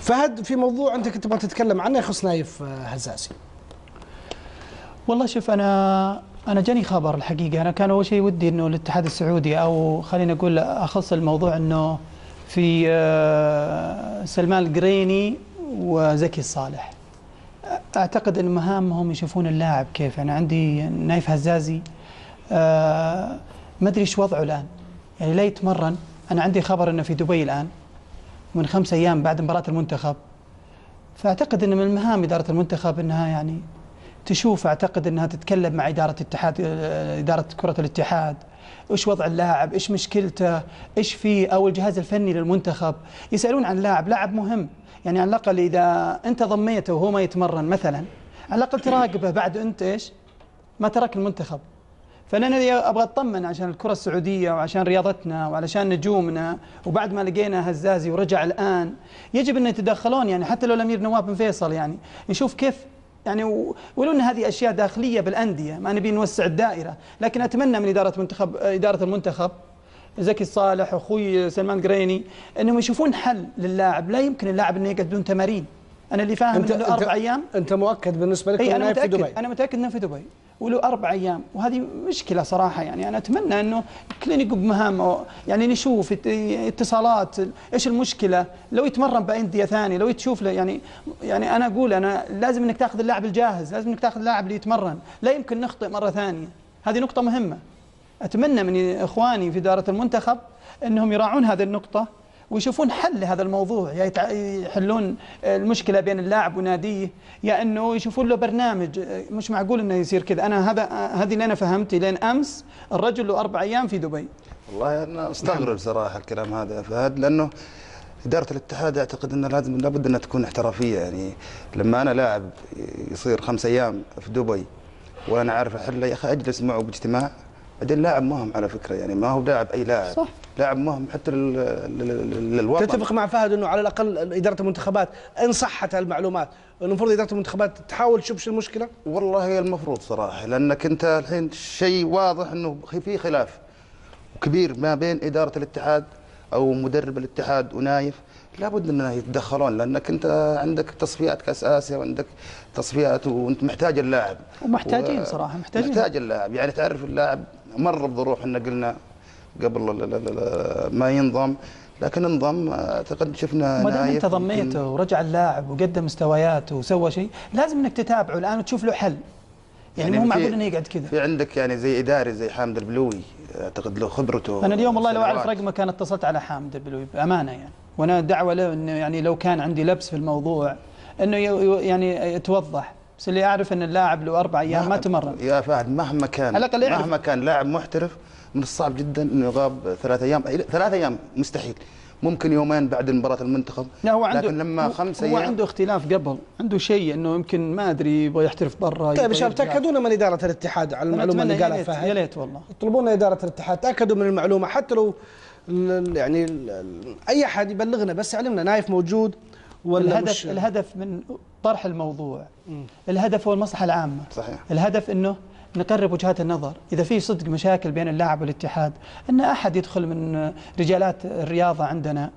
فهد، في موضوع انت كنت تبغى تتكلم عنه يخص نايف هزازي. والله شوف، انا جاني خبر الحقيقه. انا كان اول شيء ودي انه الاتحاد السعودي، او خلينا نقول اخص الموضوع انه في سلمان القريني وزكي الصالح. اعتقد ان مهامهم يشوفون اللاعب كيف. انا عندي نايف هزازي ما ادري ايش وضعه الان، يعني لا يتمرن. انا عندي خبر انه في دبي الان من 5 ايام بعد مباراه المنتخب. فاعتقد ان من مهام اداره المنتخب انها يعني تشوف، اعتقد انها تتكلم مع اداره اتحاد، اداره كره الاتحاد، ايش وضع اللاعب، ايش مشكلته، ايش فيه، او الجهاز الفني للمنتخب يسالون عن لاعب مهم. يعني على الاقل اذا انت ضميته وهو ما يتمرن مثلا، على الاقل تراقبه بعد انت ايش ما ترك المنتخب. فانا ابغى اطمن عشان الكره السعوديه وعشان رياضتنا وعلشان نجومنا. وبعد ما لقينا هزازي ورجع الان، يجب ان يتدخلون، يعني حتى لو الامير نواف بن فيصل، يعني نشوف كيف، يعني ولو ان هذه اشياء داخليه بالانديه، ما نبي نوسع الدائره. لكن اتمنى من اداره المنتخب زكي الصالح واخوي سلمان قريني انهم يشوفون حل للاعب. لا يمكن اللاعب انه يقعد بدون تمارين. انا اللي فاهم انه 4 ايام. انت مؤكد بالنسبه لك انه في دبي؟ انا متاكد انه في دبي ولو 4 ايام، وهذه مشكله صراحه. يعني انا اتمنى انه كلينيك بمهام، يعني نشوف اتصالات، ايش المشكله، لو يتمرن بانديه ثانيه، لو تشوف له يعني انا اقول انا لازم انك تاخذ اللاعب الجاهز، لازم انك تاخذ اللاعب اللي يتمرن، لا يمكن نخطئ مره ثانيه. هذه نقطه مهمه. اتمنى من اخواني في اداره المنتخب انهم يراعون هذه النقطه ويشوفون حل لهذا الموضوع، يا يحلون المشكله بين اللاعب وناديه، يا انه يشوفون له برنامج. مش معقول انه يصير كذا. انا هذه اللي انا فهمتي لين امس. الرجل له 4 ايام في دبي. والله انا استغرب صراحه الكلام هذا فهد، لانه اداره الاتحاد اعتقد انه لابد انها تكون احترافيه. يعني لما انا لاعب يصير 5 ايام في دبي وانا عارف احله، يا اخي اجلس معه باجتماع. بعدين لاعب مهم على فكره، يعني ما هو لاعب اي لاعب، صح. لاعب مهم حتى للوطن. تتفق مع فهد انه على الاقل اداره المنتخبات ان صحت المعلومات انه المفروض اداره المنتخبات تحاول تشوف شو المشكله؟ والله هي المفروض صراحه، لانك انت الحين شيء واضح انه في خلاف كبير ما بين اداره الاتحاد او مدرب الاتحاد ونايف. لابد انه يتدخلون، لانك انت عندك تصفيات كاس اسيا وعندك تصفيات وانت محتاج اللاعب. ومحتاجين صراحه، محتاج اللاعب. يعني تعرف اللاعب مر بظروف، احنا قلنا قبل ما ينضم، لكن انضم. اعتقد شفنا ما دام انت ضميته ورجع اللاعب وقدم مستوياته وسوى شيء، لازم انك تتابعه الان وتشوف له حل. يعني مو معقول انه يقعد كذا. في عندك يعني زي اداري زي حامد البلوي، اعتقد له خبرته. انا اليوم والله لو اعرف رقمه كان اتصلت على حامد البلوي بامانه، يعني وانا دعوه له انه يعني لو كان عندي لبس في الموضوع انه يعني يتوضح. بس اللي اعرف ان اللاعب له 4 ايام ما تمرن. يا فهد مهما كان لاعب محترف، من الصعب جدا انه يغاب 3 ايام. 3 ايام مستحيل، ممكن يومين بعد مباراه المنتخب. لا هو عنده، لكن لما 5 ايام هو عنده اختلاف قبل، عنده شيء انه يمكن ما ادري يبغى يحترف برا. طيب يا شباب، تاكدونا من اداره الاتحاد على المعلومه اللي قالها فهد. يا ليت والله يطلبون اداره الاتحاد تاكدوا من المعلومه، حتى لو يعني اي احد يبلغنا، بس يعلمنا نايف موجود ولا مش. الهدف من طرح الموضوع، الهدف هو المصلحه العامه. صحيح. الهدف انه نقرب وجهات النظر. إذا في صدق مشاكل بين اللاعب والاتحاد، أن أحد يدخل من رجالات الرياضة عندنا،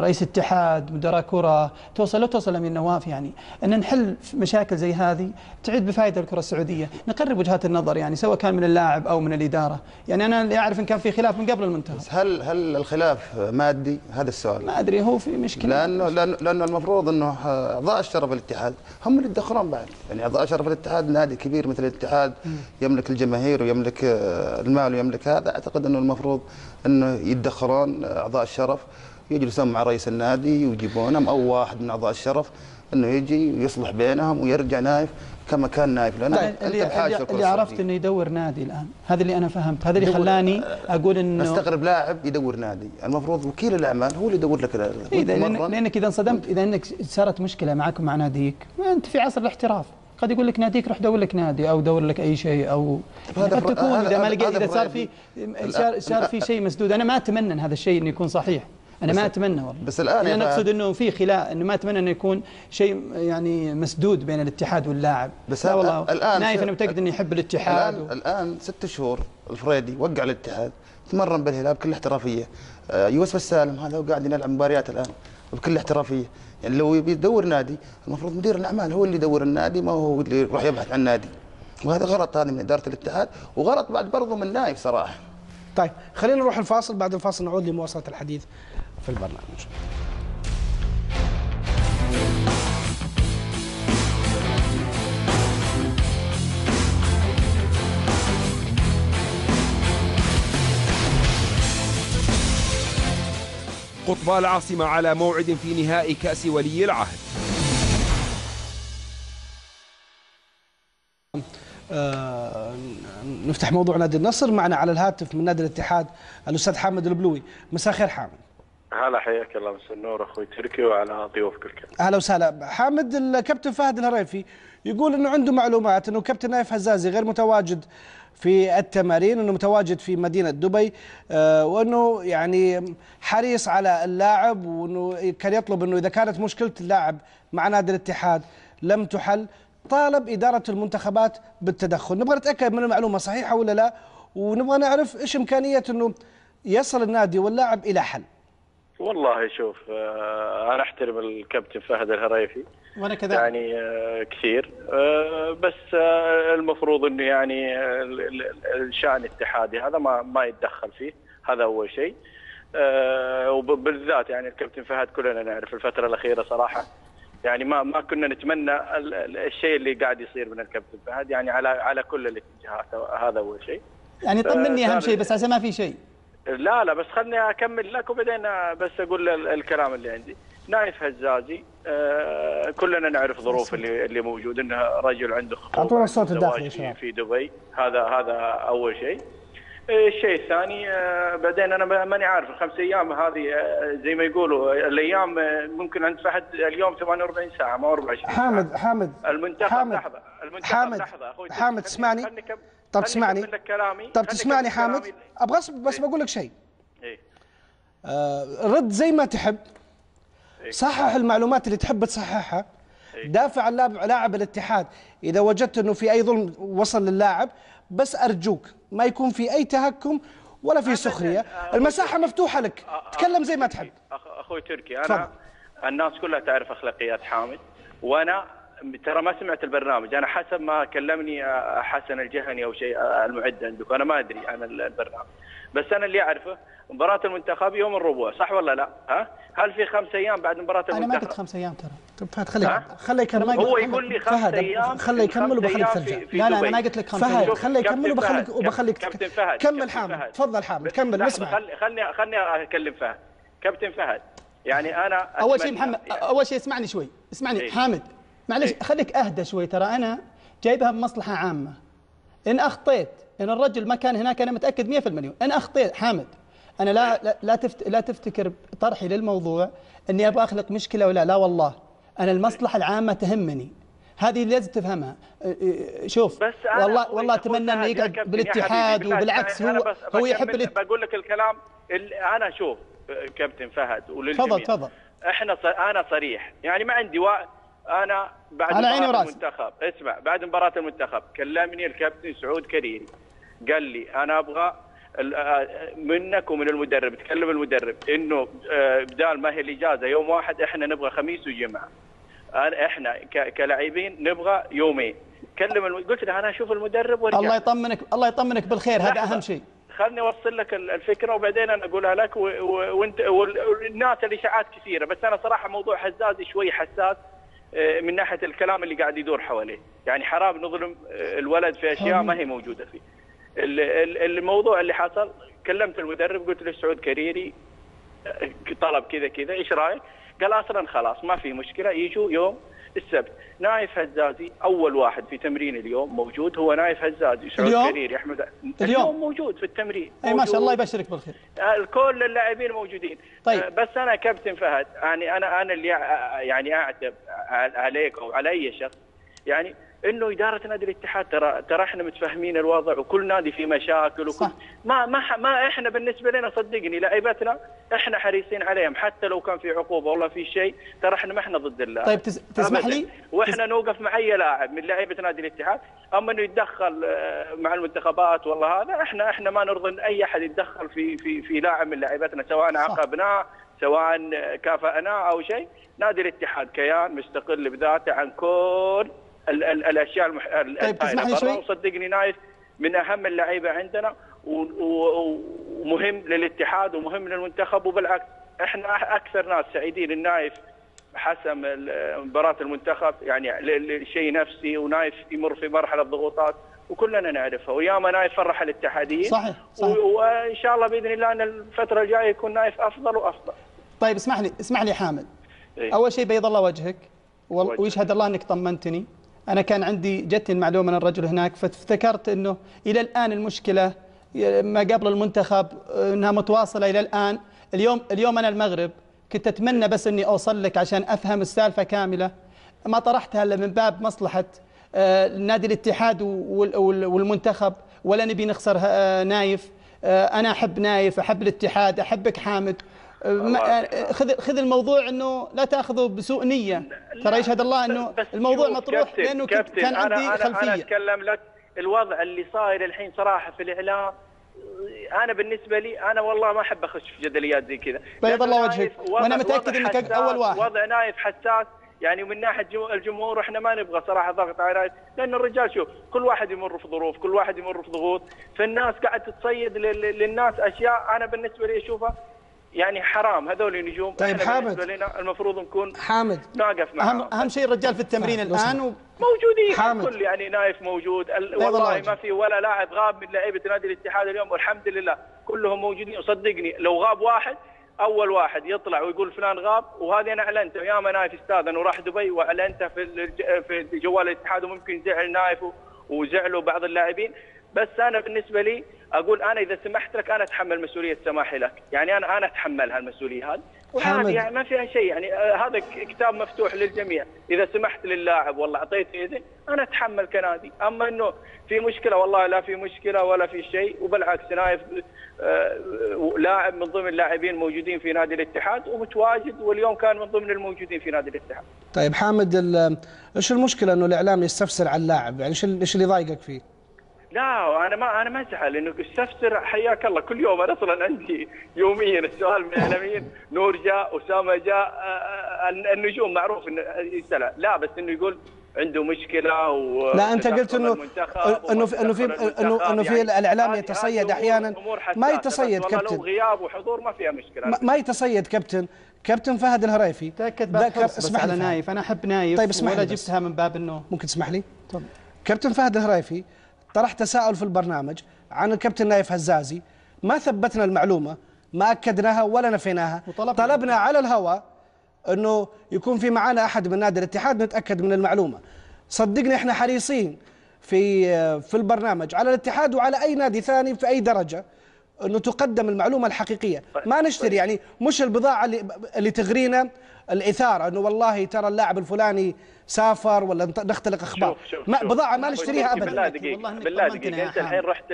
رئيس اتحاد، مدراء كرة، توصل لأمير نواف، يعني أن نحل مشاكل زي هذه تعيد بفائدة الكرة السعودية. نقرب وجهات النظر، يعني سواء كان من اللاعب أو من الإدارة. يعني أنا اللي أعرف إن كان في خلاف من قبل المنتخب. بس هل الخلاف مادي؟ هذا السؤال. ما أدري، هو في مشكلة. لأنه المفروض أنه أعضاء الشرف الاتحاد هم اللي يتدخلون بعد. يعني أعضاء الشرف الاتحاد نادي كبير مثل الاتحاد يملك الجماهير ويملك المال ويملك هذا. اعتقد انه المفروض انه يتدخلون اعضاء الشرف، يجلسون مع رئيس النادي ويجيبونهم او واحد من اعضاء الشرف انه يجي ويصلح بينهم ويرجع نايف كما كان نايف. لانه اللي عرفت انه يدور نادي الان، هذا اللي انا فهمت، هذا اللي خلاني اقول انه استغرب لاعب يدور نادي. المفروض وكيل الاعمال هو اللي يدور لك. لانك اذا انصدمت، اذا انك صارت مشكله معك مع ناديك، ما انت في عصر الاحتراف، قد يقول لك ناديك روح دور لك نادي او دور لك اي شيء، او قد تكون اذا ما لقيت، اذا صار في شيء مسدود. انا ما اتمنى ان هذا الشيء انه يكون صحيح، انا ما اتمنى والله. بس الان انا اقصد انه في خلاف، انه ما اتمنى انه يكون شيء يعني مسدود بين الاتحاد واللاعب. بس لا والله الان نايف انا متاكد انه يحب الاتحاد. الان 6 شهور الفريدي وقع الاتحاد، تمرن بالهلال بكل احترافيه. يوسف السالم هذا قاعد يلعب مباريات الان، بكل احترافيه. يعني لو يبي يدور نادي المفروض مدير الاعمال هو اللي يدور النادي، ما هو اللي يروح يبحث عن نادي. وهذا غلط، هذا من اداره الاتحاد، وغلط بعد برضه من نايف صراحه. طيب خلينا نروح الفاصل، بعد الفاصل نعود لمواصله الحديث في البرنامج. قطبى العاصمة على موعد في نهائي كأس ولي العهد. نفتح موضوع نادي النصر. معنا على الهاتف من نادي الاتحاد الأستاذ حامد البلوي. مساء الخير حامد. هلا، حياك الله. مساء النور اخوي تركي وعلى ضيوفك الكرام. اهلا وسهلا. حامد، الكابتن فهد الهريفي يقول انه عنده معلومات انه كابتن نايف هزازي غير متواجد في التمارين، انه متواجد في مدينه دبي، وانه يعني حريص على اللاعب، وانه كان يطلب انه اذا كانت مشكله اللاعب مع نادي الاتحاد لم تحل طالب اداره المنتخبات بالتدخل. نبغى نتاكد من المعلومه صحيحه ولا لا، ونبغى نعرف ايش امكانيه انه يصل النادي واللاعب الى حل. والله شوف، انا احترم الكابتن فهد الهريفي وانا كذلك يعني كثير، بس المفروض انه يعني الشان الاتحادي هذا ما يتدخل فيه، هذا اول شيء. وبالذات يعني الكابتن فهد كلنا نعرف الفتره الاخيره صراحه يعني ما كنا نتمنى الشيء اللي قاعد يصير من الكابتن فهد يعني على كل الاتجاهات، هذا اول شيء. يعني طمني اهم شيء، بس عشان ما في شيء. لا بس خلني اكمل لك وبعدين بس اقول الكلام اللي عندي. نايف هزازي كلنا نعرف ظروف اللي موجود، انه رجل عنده خطوبه، اعطونا الصوت الداخلي في دبي. هذا اول شيء. الشيء الثاني بعدين انا ماني عارف الخمس ايام هذه زي ما يقولوا الايام ممكن عند فهد اليوم 48 ساعه ما 24 ساعه. حامد المنتخب لحظه، لحظه اخوي حامد تسمعني؟ طب تسمعني؟ طب تسمعني حامد؟ ابغى بس بقول لك شيء. ايه رد زي ما تحب، صحح المعلومات اللي تحب تصححها، دافع عن لاعب الاتحاد اذا وجدت انه في اي ظلم وصل للاعب، بس ارجوك ما يكون في اي تهكم ولا في سخريه، المساحه مفتوحه لك، تكلم زي ما تحب. اخوي تركي، انا الناس كلها تعرف اخلاقيات حامد، وانا ترى ما سمعت البرنامج، انا حسب ما كلمني حسن الجهني او شيء المعد عندك، انا ما ادري عن البرنامج، بس انا اللي اعرفه مباراة المنتخب يوم الربوع، صح ولا لا؟ ها؟ هل في 5 ايام بعد مباراة المنتخب؟ انا ما قلت 5 ايام ترى. طب فهد خليه يكمل. هو يقول لي 5 ايام، خليه يكمل وبخليك ترجع. لا انا ما قلت لك 5 ايام. فهد خليه يكمل وبخليك كابتن فهد كمل حامد، تفضل حامد كمل نسمع. خلني اكلم فهد. كابتن فهد يعني انا اول شيء محمد، اول شيء اسمعني شوي، اسمعني حامد معلش خليك اهدى شوي، ترى انا جايبها بمصلحه عامه. ان اخطيت، ان الرجل ما كان هناك انا متاكد 100%. ان اخطيت حامد، انا لا تفتكر طرحي للموضوع اني ابغى اخلق مشكله ولا لا، والله انا المصلحه العامه تهمني، هذه اللي لازم تفهمها. شوف والله اتمنى انه يقعد بالاتحاد، وبالعكس هو يحب بقول لك الكلام اللي انا اشوف كابتن فهد وللجميع. تفضل. انا صريح يعني ما عندي وقت. انا بعد مباراة المنتخب، اسمع، بعد مباراة المنتخب كلمني الكابتن سعود كريري قال لي انا ابغى منك ومن المدرب، تكلم المدرب انه بدال ما هي الاجازه يوم واحد احنا نبغى خميس وجمعه، احنا كلاعبين نبغى يومين. قلت له انا اشوف المدرب وارجع. الله يطمنك بالخير، هذا اهم شيء. خلني اوصل لك الفكره وبعدين انا اقولها لك وانت والناس الاشاعات كثيره، بس انا صراحه موضوع هزازي شوي حساس من ناحيه الكلام اللي قاعد يدور حواليه، يعني حرام نظلم الولد في اشياء ما هي موجوده فيه. الموضوع اللي حصل كلمت المدرب قلت له سعود كريري طلب كذا ايش رايك؟ قال اصلا خلاص ما في مشكله، يجوا يوم السبت. نايف هزازي اول واحد في تمرين اليوم موجود هو نايف هزازي. سعود كريري احمد اليوم موجود في التمرين. اي ما شاء الله يبشرك بالخير. كل اللاعبين موجودين. طيب بس انا كابتن فهد يعني انا اللي يعني اعتب عليك او على اي شخص يعني انه اداره نادي الاتحاد ترى احنا متفاهمين الوضع، وكل نادي فيه مشاكل وكل ما احنا بالنسبه لنا صدقني لاعبتنا احنا حريصين عليهم، حتى لو كان في عقوبه والله في شيء ترى احنا ما احنا ضد اللاعب. طيب تسمح لي، واحنا نوقف مع اي لاعب من لاعيبه نادي الاتحاد، اما انه يتدخل مع المنتخبات والله هذا احنا ما نرضى اي احد يتدخل في لاعب من لاعبتنا، سواء عاقبناه سواء كافأناه او شيء. نادي الاتحاد كيان مستقل بذاته عن كل الاشياء طيب تسمح لي شوي؟ وصدقني نايف من اهم اللعيبه عندنا ومهم للاتحاد ومهم للمنتخب، وبالعكس احنا اكثر ناس سعيدين النايف حسم مباراه المنتخب، يعني شيء نفسي، ونايف يمر في مرحله ضغوطات وكلنا نعرفها، وياما نايف فرح الاتحاديين. صحيح. وان شاء الله باذن الله ان الفتره الجايه يكون نايف افضل وافضل. طيب اسمح لي حامد. إيه؟ اول شيء بيض الله وجهك ويشهد الله انك طمنتني. انا كان جتني المعلومه من الرجل هناك، فافتكرت انه الى الان المشكله ما قبل المنتخب انها متواصله الى الان. اليوم انا المغرب كنت اتمنى بس اني اوصل لك عشان افهم السالفه كامله، ما طرحتها الا من باب مصلحه نادي الاتحاد والمنتخب، ولا نبي نخسر نايف. انا احب نايف، احب الاتحاد، احبك حامد. خذ الموضوع انه لا تاخذه بسوء نيه، ترى يشهد الله انه الموضوع مطروح لانه كان عندي خلفيه. انا اتكلم لك الوضع اللي صاير الحين صراحه في الاعلام. انا بالنسبه لي انا والله ما احب اخش في جدليات زي كذا. بيض الله وجهك، وانا متاكد انك اول واحد. وضع نايف حساس، يعني من ناحيه الجمهور احنا ما نبغى صراحه ضغط على نايف، لان الرجال شوف كل واحد يمر في ظروف، كل واحد يمر في ضغوط، فالناس قاعد تتصيد للناس اشياء انا بالنسبه لي اشوفها يعني حرام. هذول نجوم. طيب حامد، بالنسبه لنا المفروض نكون حامد ناقف معهم. اهم شيء الرجال في التمرين الان موجودين الكل، يعني نايف موجود. والله ما في ولا لاعب غاب من لعيبه نادي الاتحاد اليوم، والحمد لله كلهم موجودين. وصدقني لو غاب واحد اول واحد يطلع ويقول فلان غاب، وهذه انا اعلنته ياما. نايف استاذن وراح دبي واعلنته في جوال الاتحاد، وممكن زعل نايف وزعلوا بعض اللاعبين. بس انا بالنسبه لي اقول انا اذا سمحت لك انا اتحمل مسؤوليه سماحي لك، يعني انا اتحمل هالمسؤوليه هذه، وهذه يعني ما فيها شيء. يعني هذا كتاب مفتوح للجميع. اذا سمحت للاعب والله اعطيت اذن انا اتحمل كنادي. اما انه في مشكله، والله لا في مشكله ولا في شيء. وبالعكس نايف لاعب من ضمن اللاعبين موجودين في نادي الاتحاد ومتواجد، واليوم كان من ضمن الموجودين في نادي الاتحاد. طيب حامد، ايش المشكله انه الاعلام يستفسر على اللاعب؟ يعني ايش اللي ضايقك فيه؟ لا انا ما ازعل انه استفسر. حياك الله، كل يوم انا اصلا عندي يوميا السؤال من الاعلاميين. نور جاء، اسامه جاء، النجوم معروف انه يسال. لا بس انه يقول عنده مشكله لا انت قلت انه في الاعلام يتصيد احيانا. ما يتصيد كابتن، لو غياب وحضور ما فيها مشكله. ما يتصيد كابتن فهد الهريفي. تاكد بس على نايف، انا احب نايف. طيب اسمح لي، ولا جبتها من باب انه ممكن تسمح لي؟ طب كابتن فهد الهريفي طرح تساؤل في البرنامج عن الكابتن نايف هزازي، ما ثبتنا المعلومه، ما اكدناها ولا نفيناها. طلبنا على الهواء انه يكون في معنا احد من نادي الاتحاد نتاكد من المعلومه. صدقني احنا حريصين في البرنامج على الاتحاد وعلى اي نادي ثاني في اي درجه انه تقدم المعلومه الحقيقيه، ما نشتري يعني مش البضاعه اللي تغرينا الاثاره انه والله ترى اللاعب الفلاني سافر ولا نختلق اخبار. بضاعه ما نشتريها ابدا. بالله دقيقه انت الحين رحت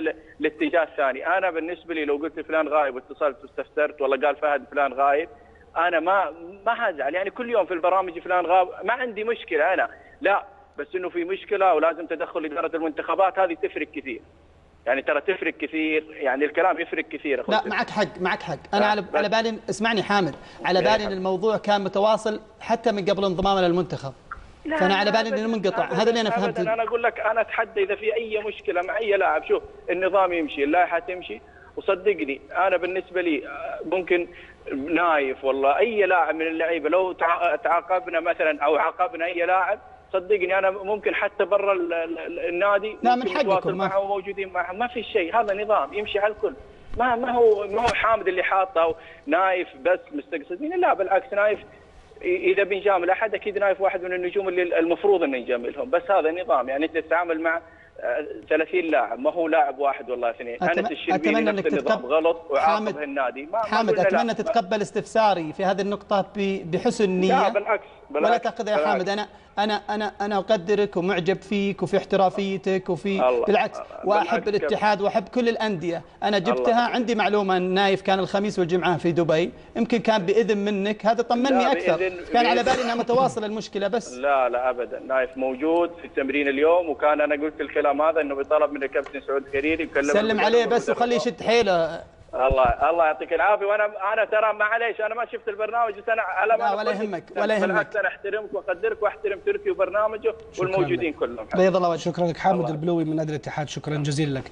لاتجاه ثاني. انا بالنسبه لي لو قلت فلان غايب واتصلت واستفسرت والله قال فهد فلان غايب، انا ما هزعل. يعني كل يوم في البرامج فلان غاب، ما عندي مشكله انا، لا بس انه في مشكله ولازم تدخل اداره المنتخبات، هذه تفرق كثير. يعني ترى تفرق كثير، يعني الكلام يفرق كثير. لا معك حق. انا على بالي، اسمعني حامد، على بالي ان الموضوع كان متواصل حتى من قبل انضمامنا للمنتخب، فانا على بالي انه منقطع. هذا اللي انا فهمته. انا اقول لك انا اتحدى اذا في اي مشكله مع اي لاعب، شوف النظام يمشي، اللائحه تمشي، وصدقني انا بالنسبه لي ممكن نايف والله اي لاعب من اللعيبه لو تعاقبنا مثلا او عاقبنا اي لاعب، صدقني انا ممكن حتى برا النادي لا من حقكم معه وموجودين معه، ما في شيء. هذا نظام يمشي على الكل. ما هو حامد اللي حاطه نايف بس مستقصدين، لا بالعكس. نايف اذا بنجامل احد اكيد نايف واحد من النجوم اللي المفروض ان نجاملهم، بس هذا نظام. يعني انت تتعامل مع 30 لاعب، ما هو لاعب واحد والله اثنين. انس الشربيني نفس النظام غلط وعاقب النادي. حامد اتمنى تتقبل استفساري في هذه النقطه بحسن نيه. لا بالعكس ولا تاخذها يا حامد. انا اقدرك ومعجب فيك وفي احترافيتك وفي بالعكس، واحب الاتحاد واحب كل الانديه. انا جبتها عندي معلومه ان نايف كان الخميس والجمعه في دبي، يمكن كان باذن منك، هذا طمني اكثر. كان على بالي انها متواصله المشكله بس. لا ابدا، نايف موجود في التمرين اليوم، وكان انا قلت الكلام هذا انه بيطلب من الكابتن سعود كريري يكلم. سلم عليه بس وخليه يشد حيله. الله يعطيك العافيه. وانا ترى معليش انا ما شفت البرنامج، بس انا على لا ولا يهمك ولا يهمك، بالعكس انا احترمك واقدرك واحترم تركي وبرنامجه والموجودين كلهم. بيض الله وجهك. شكرا لك حامد البلوي من نادي الاتحاد، شكرا جزيلا لك.